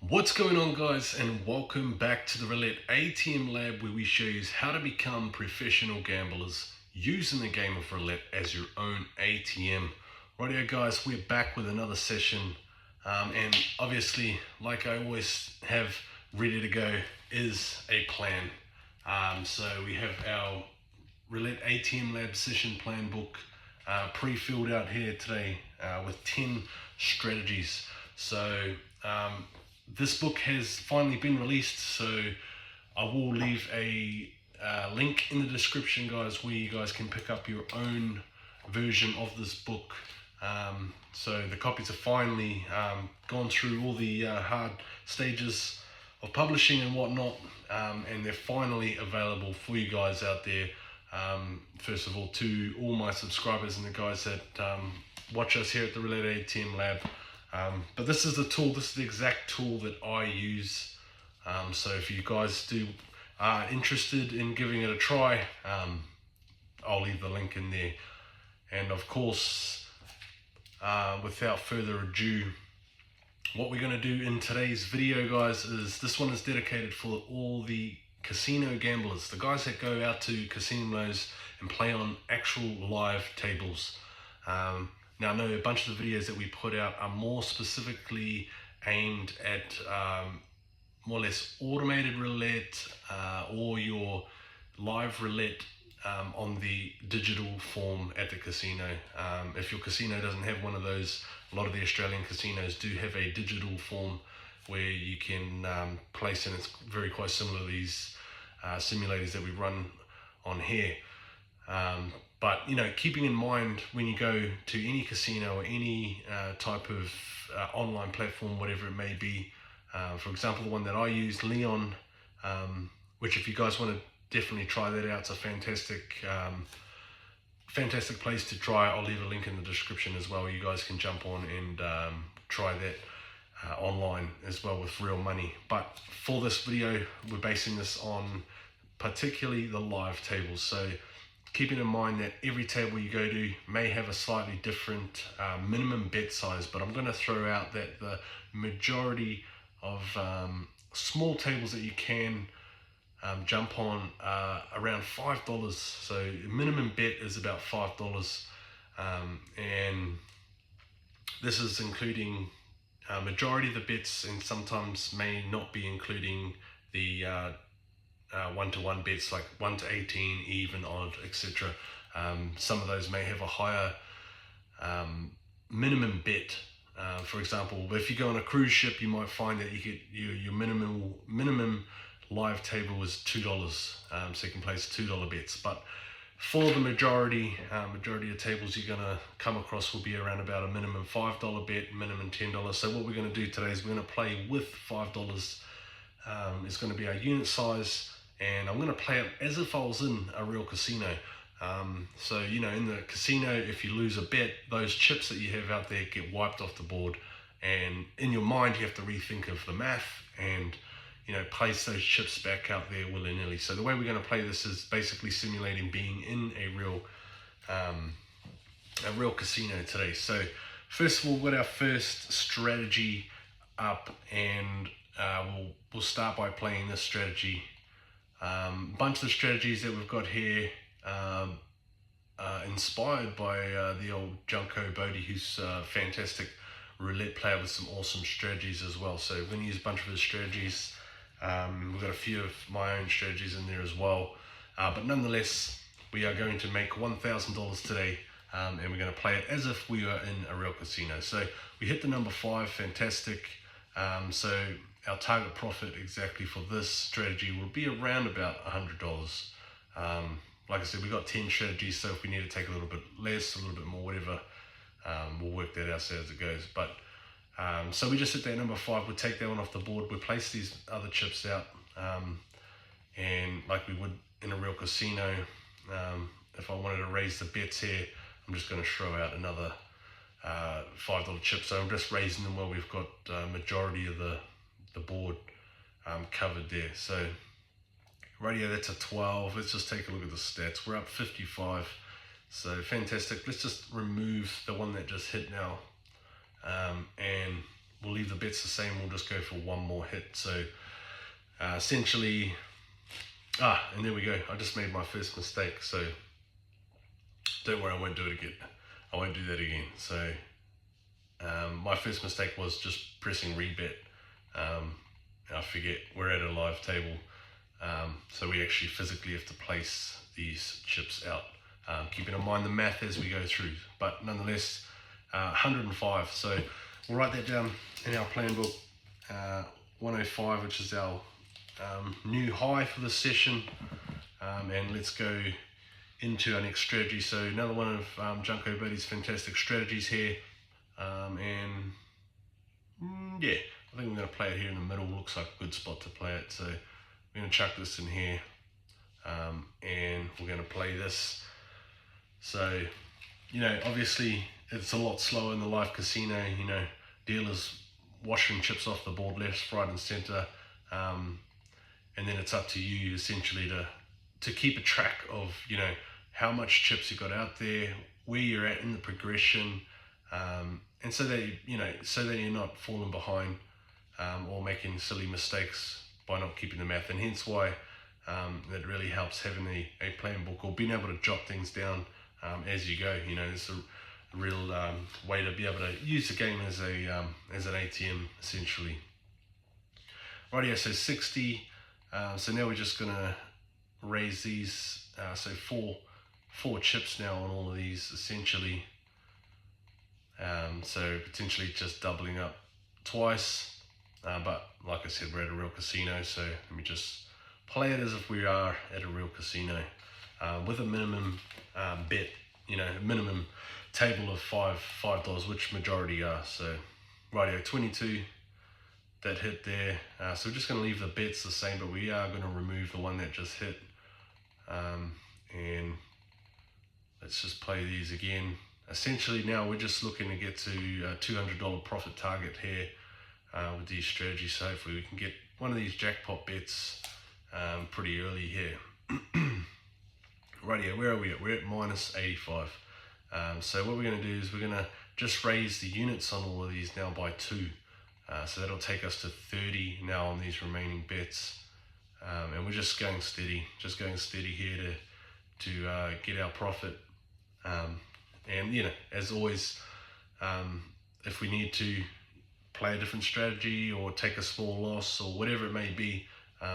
What's going on, guys, and welcome back to the Roulette ATM Lab, where we show you how to become professional gamblers using the game of roulette as your own ATM. Rightio, guys, we're back with another session, and obviously, like I always have ready to go, is a plan. So we have our Roulette ATM Lab session plan book pre-filled out here today with 10 strategies. So this book has finally been released, so I will leave a link in the description, guys, where you guys can pick up your own version of this book. So the copies have finally gone through all the hard stages of publishing and whatnot, and they're finally available for you guys out there. First of all, to all my subscribers and the guys that watch us here at the Roulette ATM Lab. But this is the tool, this is the exact tool that I use. So if you guys are interested in giving it a try, I'll leave the link in there. And of course, without further ado, what we're going to do in today's video, guys, is this one is dedicated for all the casino gamblers, the guys that go out to casinos and play on actual live tables. Now, I know a bunch of the videos that we put out are more specifically aimed at more or less automated roulette or your live roulette on the digital form at the casino. If your casino doesn't have one of those, a lot of the Australian casinos do have a digital form where you can place, and it's very quite similar to these simulators that we run on here. But, you know, keeping in mind when you go to any casino or any type of online platform, whatever it may be, for example, the one that I use, Leon, which if you guys want to definitely try that out, it's a fantastic place to try. I'll leave a link in the description as well. You guys can jump on and try that online as well with real money. But for this video, we're basing this on particularly the live tables. So keeping in mind that every table you go to may have a slightly different minimum bet size, but I'm going to throw out that the majority of small tables that you can jump on around $5. So minimum bet is about $5, and this is including majority of the bets, and sometimes may not be including the 1-to-1 bets, like 1 to 18, even, odd, etc. Some of those may have a higher minimum bet. For example, if you go on a cruise ship, you might find that you get your minimum live table is $2, so you can place $2 bets. But for the majority of tables you're going to come across will be around about a minimum $5 bet, minimum $10. So what we're going to do today is we're going to play with $5. It's going to be our unit size, and I'm going to play it as if I was in a real casino. So, you know, in the casino, if you lose a bet, those chips that you have out there get wiped off the board, and in your mind you have to rethink of the math and, you know, place those chips back out there willy-nilly. So the way we're going to play this is basically simulating being in a real casino today. So first of all, we've got our first strategy up, and we'll start by playing this strategy. Bunch of the strategies that we've got here inspired by the old Junko Bodie, who's a fantastic roulette player with some awesome strategies as well. So we're going to use a bunch of his strategies. We've got a few of my own strategies in there as well, but nonetheless, we are going to make $1,000 today, and we're going to play it as if we were in a real casino. So we hit the number 5, fantastic. So our target profit exactly for this strategy will be around about $100. Like I said, we got 10 strategies, so if we need to take a little bit less, a little bit more, whatever, we'll work that out as it goes. But so we just hit that number 5. We'll take that one off the board. We'll place these other chips out, and like we would in a real casino, if I wanted to raise the bets here, I'm just going to throw out another $5 chip. So I'm just raising them while we've got majority of the board covered there. So radio, that's a 12. Let's just take a look at the stats. We're up 55. So fantastic. Let's just remove the one that just hit now, and we'll leave the bets the same. We'll just go for one more hit. So essentially, and there we go. I just made my first mistake. So don't worry, I won't do it again. I won't do that again. So my first mistake was just pressing rebet. I forget we're at a live table, so we actually physically have to place these chips out. Keeping in mind the math as we go through, but nonetheless, 105. So we'll write that down in our plan book. 105, which is our new high for this session, and let's go into our next strategy. So another one of Junko Buddy's fantastic strategies here, and yeah, I think we're going to play it here in the middle. Looks like a good spot to play it. So we're going to chuck this in here, and we're going to play this. So, you know, obviously it's a lot slower in the live casino. You know, dealers washing chips off the board left, right and center, and then it's up to you essentially to keep a track of, you know, how much chips you got out there, where you're at in the progression, and so that you're not falling behind or making silly mistakes by not keeping the math. And hence why it really helps having a plan book or being able to jot things down as you go. You know, it's a real way to be able to use the game as an ATM essentially. Rightio, so 60. So now we're just gonna raise these. So four chips now on all of these essentially. So potentially just doubling up twice. But like I said, we're at a real casino, so let me just play it as if we are at a real casino with a minimum bet, you know, minimum table of $5, which majority are. So rightio, 22, that hit there. So we're just going to leave the bets the same, but we are going to remove the one that just hit. And let's just play these again. Essentially now we're just looking to get to a $200 profit target here with these strategies. So hopefully we can get one of these jackpot bets pretty early here. Rightio, where are we at? We're at minus 85. So what we're going to do is we're going to just raise the units on all of these now by 2. So that'll take us to 30 now on these remaining bets. And we're just going steady here to get our profit. And you know, as always, if we need to play a different strategy or take a small loss or whatever it may be,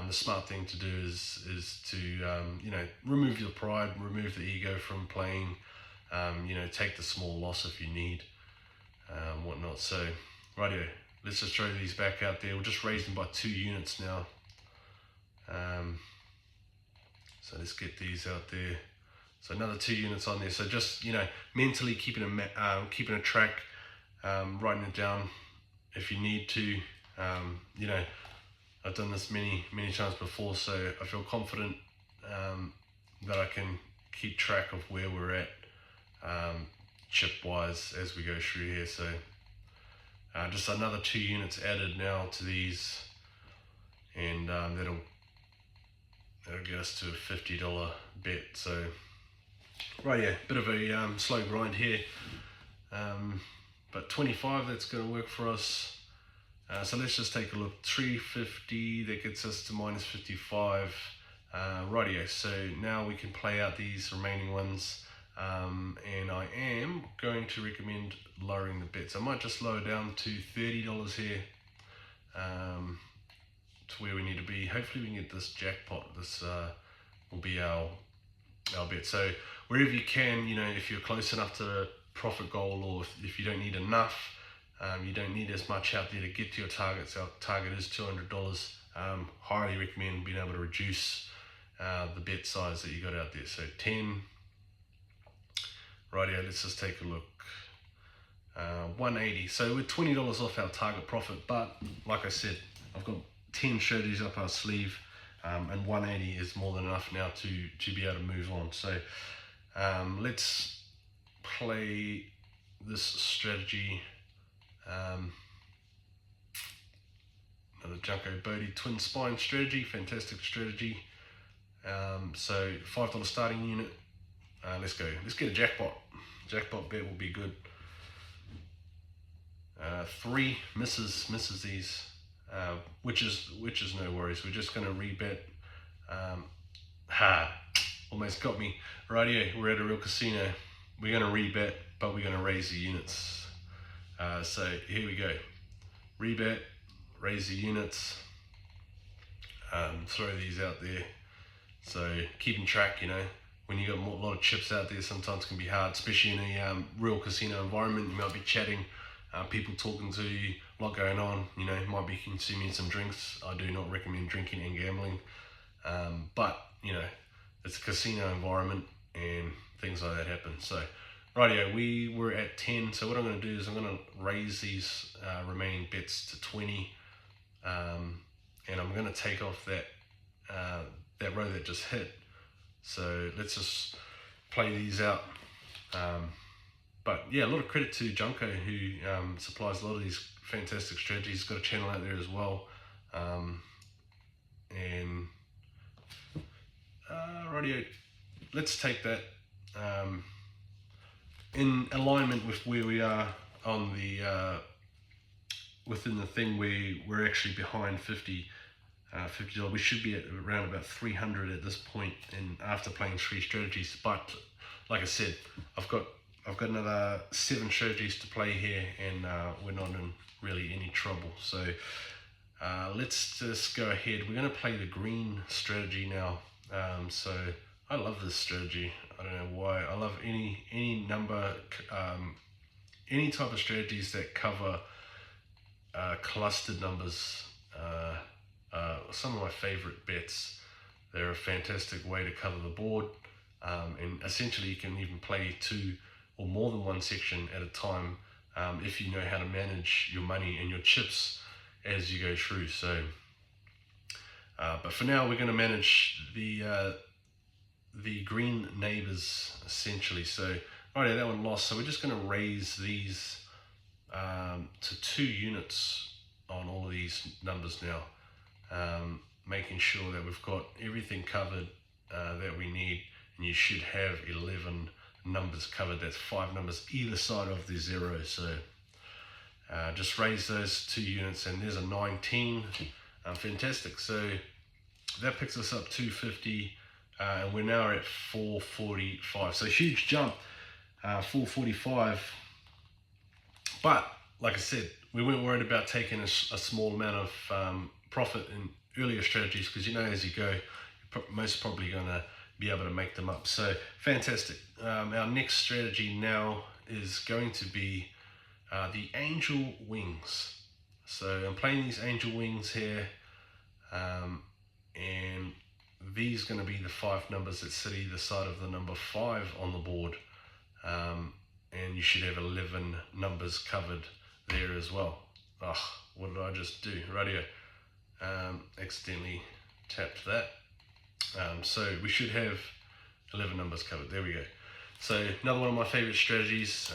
the smart thing to do is to you know, remove your pride, remove the ego from playing. You know, take the small loss if you need, whatnot. So rightio, let's just throw these back out there. We'll just raise them by 2 units now. So let's get these out there. So another 2 units on there. So just, you know, mentally keeping a track, writing it down if you need to. You know, I've done this many times before, so I feel confident that I can keep track of where we're at chip wise as we go through here. So just another 2 units added now to these, and that'll get us to a $50 bet. So right, yeah, bit of a slow grind here, but 25, that's going to work for us. So let's just take a look. 350, that gets us to minus 55. Rightio, so now we can play out these remaining ones, and I am going to recommend lowering the bets. I might just lower down to $30 here, to where we need to be. Hopefully we can get this jackpot. This will be our bet. So wherever you can, you know, if you're close enough to the profit goal, or if you don't need enough, you don't need as much out there to get to your targets. Our target is $200. Highly recommend being able to reduce the bet size that you got out there. So 10. Rightio, let's just take a look. 180. So we're $20 off our target profit, but like I said, I've got 10 strategies up our sleeve, and 180 is more than enough now to be able to move on. So let's play this strategy. Another Junko Bodhi twin spine strategy, fantastic strategy. So $5 starting unit. Let's go. Let's get a jackpot. Jackpot bet will be good. 3 misses these, which is no worries. We're just going to rebet. Almost got me. Rightio, we're at a real casino. We're going to rebet, but we're going to raise the units. So here we go. Rebet, raise the units, throw these out there. So keeping track, when you got a lot of chips out there, sometimes it can be hard, especially in a real casino environment. You might be chatting, people talking to you, a lot going on, might be consuming some drinks. I do not recommend drinking and gambling, but it's a casino environment and things like that happen. So rightio, we were at 10, so what I'm going to do is I'm going to raise these remaining bets to 20, and I'm going to take off that row that just hit. So let's just play these out. But yeah, a lot of credit to Junko, who supplies a lot of these fantastic strategies. He's got a channel out there as well. And rightio, let's take that in alignment with where we are on the within the thing where we're actually behind $50. We should be at around about 300 at this point, and after playing 3 strategies. But like I said, I've got another 7 strategies to play here, and we're not in really any trouble. So let's just go ahead. We're going to play the green strategy now. So I love this strategy. I don't know why. I love any number, any type of strategies that cover clustered numbers. Some of my favorite bets. They're a fantastic way to cover the board, and essentially you can even play 2 or more than 1 section at a time, if you know how to manage your money and your chips as you go through. So but for now we're going to manage the green neighbors essentially. So right, that one lost, so we're just going to raise these to 2 units on all of these numbers now, making sure that we've got everything covered that we need, and you should have 11 numbers covered. That's 5 numbers either side of the 0. So just raise those 2 units, and there's a 19. Fantastic. So that picks us up 250, and we're now at 445. So huge jump, 445. But like I said, we weren't worried about taking a small amount of profit in earlier strategies, because as you go, you're most probably going to be able to make them up. So fantastic. Our next strategy now is going to be the angel wings. So I'm playing these angel wings here, and these are going to be the 5 numbers that sit either side of the number 5 on the board, and you should have 11 numbers covered there as well. What did I just do? Rightio, accidentally tapped that. So we should have 11 numbers covered. There we go. So another one of my favorite strategies,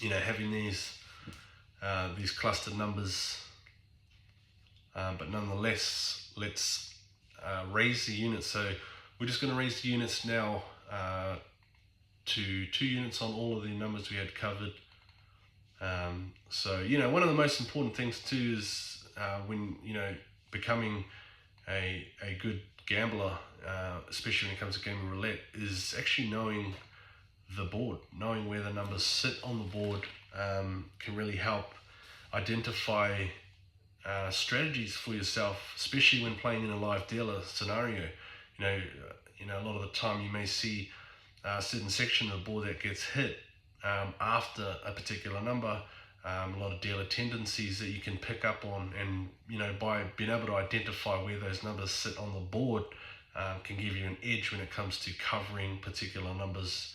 having these clustered numbers, but nonetheless, let's raise the units. So we're just going to raise the units now to 2 units on all of the numbers we had covered. So one of the most important things too is when becoming a good gambler, especially when it comes to gaming roulette, is actually knowing the board, knowing where the numbers sit on the board, can really help identify strategies for yourself, especially when playing in a live dealer scenario. A lot of the time you may see a certain section of the board that gets hit after a particular number. A lot of dealer tendencies that you can pick up on, and by being able to identify where those numbers sit on the board, can give you an edge when it comes to covering particular numbers.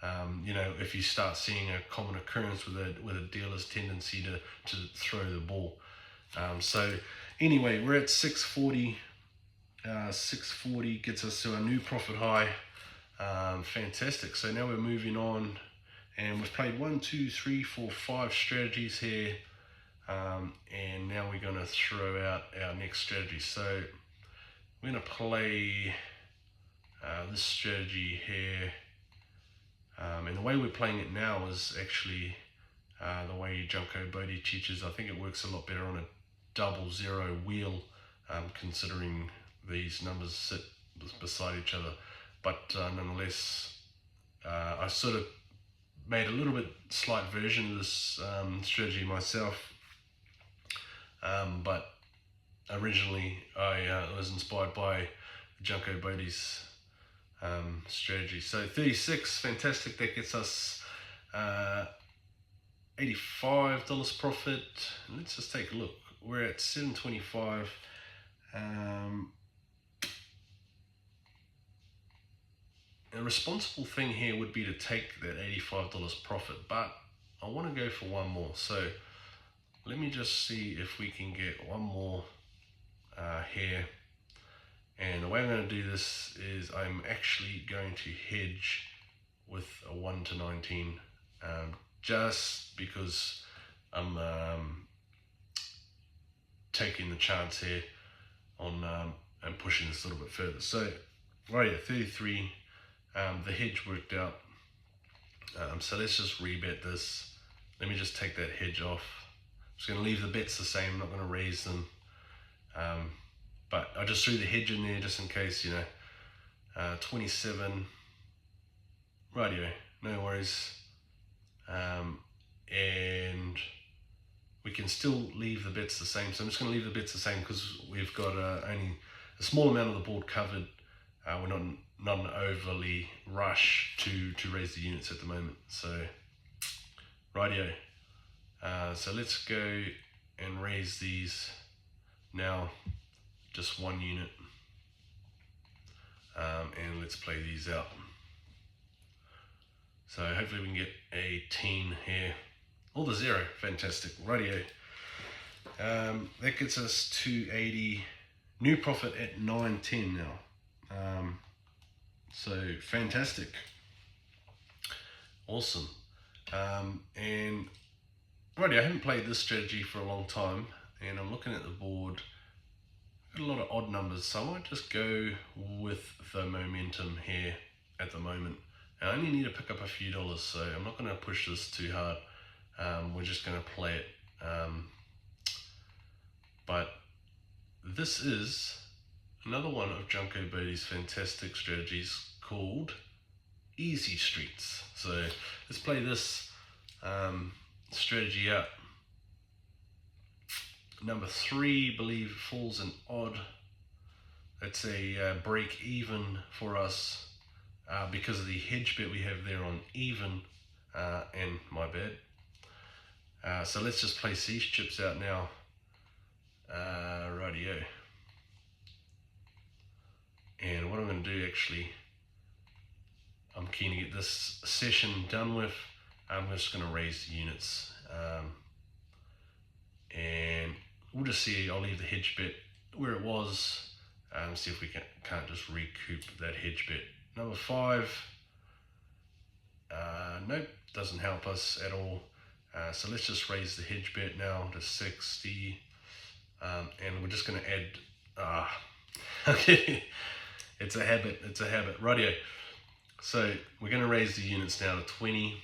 If you start seeing a common occurrence with a dealer's tendency to throw the ball. So anyway, we're at 640. 640 gets us to a new profit high. Fantastic. So now we're moving on, and we've played 1, 2, 3, 4, 5 strategies here, and now we're going to throw out our next strategy. So we're going to play this strategy here, and the way we're playing it now is actually the way Junko Bodhi teaches. I think it works a lot better on a double zero wheel, considering these numbers sit beside each other. But nonetheless, I sort of made a little bit slight version of this strategy myself, but originally I was inspired by Junko Bodhi's strategy. So 36, fantastic. That gets us $85 profit. Let's just take a look. We're at 725. A responsible thing here would be to take that $85 profit, but I want to go for one more. So let me just see if we can get one more here. And the way I'm going to do this is I'm actually going to hedge with a 1 to 19, just because I'm taking the chance here on and pushing this a little bit further. So right at 33, the hedge worked out. So let's just rebet this. Let me just take that hedge off. I'm just going to leave the bets the same. I'm not going to raise them. But I just threw the hedge in there just in case, 27, rightio, no worries. And we can still leave the bets the same. So I'm just going to leave the bets the same because we've got only a small amount of the board covered. We're not an overly rush to raise the units at the moment. So, rightio. So let's go and raise these now. Just one unit, and let's play these out. So hopefully we can get a teen here, or the 0, fantastic, rightio. That gets us 280, new profit at 910 now. So fantastic, awesome. And rightio, I haven't played this strategy for a long time, and I'm looking at the board. Got a lot of odd numbers, so I might just go with the momentum here at the moment. I only need to pick up a few dollars, so I'm not going to push this too hard. We're just going to play it. But this is another one of Junko Bodhi's fantastic strategies called Easy Streets. So let's play this strategy out. Number 3, believe, falls an odd. That's a break even for us because of the hedge bet we have there on even, and my bad. So let's just place these chips out now. Rightio. And what I'm going to do actually, I'm keen to get this session done with. I'm just going to raise the units. And we'll just see. I'll leave the hedge bet where it was. See if we can't just recoup that hedge bet. Number 5. Nope, doesn't help us at all. So let's just raise the hedge bet now to 60. And we're just going to add. Okay, it's a habit. It's a habit. Rightio. So we're going to raise the units now to 20.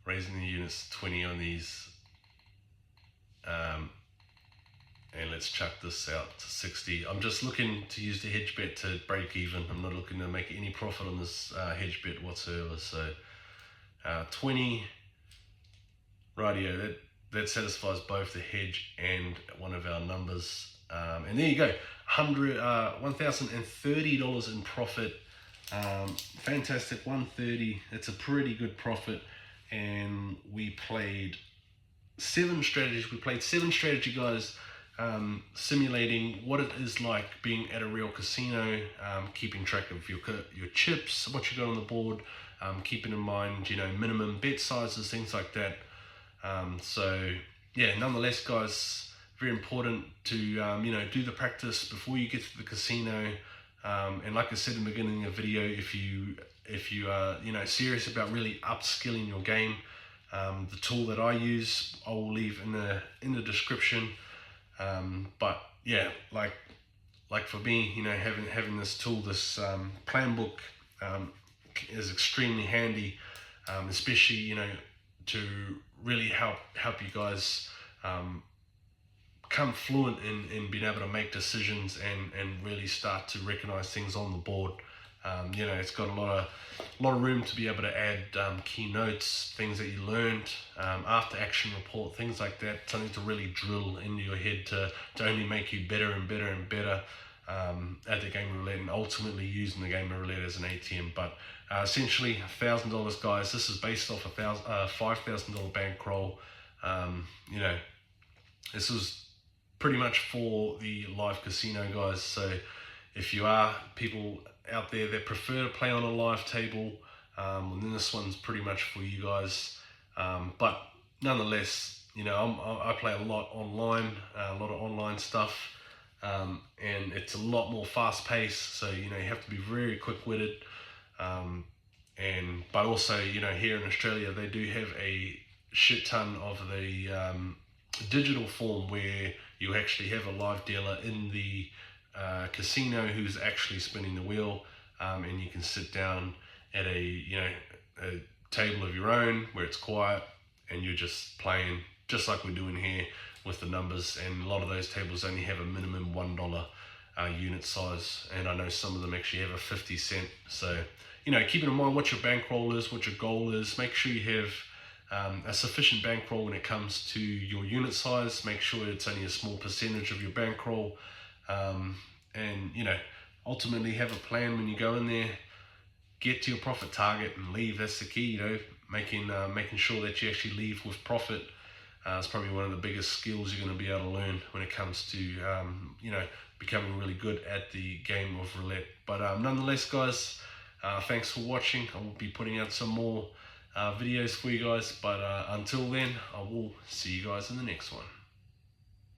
Raising the units to 20 on these. And let's chuck this out to 60. I'm just looking to use the hedge bet to break even. I'm not looking to make any profit on this hedge bet whatsoever. So 20, rightio, that satisfies both the hedge and one of our numbers. And there you go, $1,030 in profit. Fantastic, 130. That's a pretty good profit. And we played 7 strategies. We played 7 strategy, guys, simulating what it is like being at a real casino, keeping track of your chips, what you got on the board, keeping in mind, minimum bet sizes, things like that. So yeah, nonetheless, guys, very important to do the practice before you get to the casino. And like I said in the beginning of the video, if you are serious about really upskilling your game, the tool that I use I will leave in the description. But yeah, like for me, having this tool, this plan book, is extremely handy, especially to really help you guys become fluent in being able to make decisions and really start to recognize things on the board. It's got a lot of room to be able to add key notes, things that you learned, after action report, things like that, something to really drill into your head to only make you better and better and better at the game of roulette, and ultimately using the game of roulette as an ATM. But essentially $1,000, guys. This is based off a $5,000 bankroll. This was pretty much for the live casino, guys. So if you are people out there that prefer to play on a live table, then this one's pretty much for you guys. But nonetheless, I play a lot online, a lot of online stuff, and it's a lot more fast paced. So you have to be very quick witted, but also here in Australia they do have a shit ton of the digital form where you actually have a live dealer in the casino who's actually spinning the wheel, and you can sit down at a table of your own where it's quiet and you're just playing just like we're doing here with the numbers. And a lot of those tables only have a minimum $1 unit size, and I know some of them actually have a 50 cent. So keep in mind what your bankroll is, what your goal is. Make sure you have a sufficient bankroll when it comes to your unit size. Make sure it's only a small percentage of your bankroll, and ultimately have a plan when you go in there. Get to your profit target and leave. That's the key. Making sure that you actually leave with profit. It's probably one of the biggest skills you're going to be able to learn when it comes to becoming really good at the game of roulette. But nonetheless, guys, thanks for watching. I will be putting out some more videos for you guys, but until then, I will see you guys in the next one.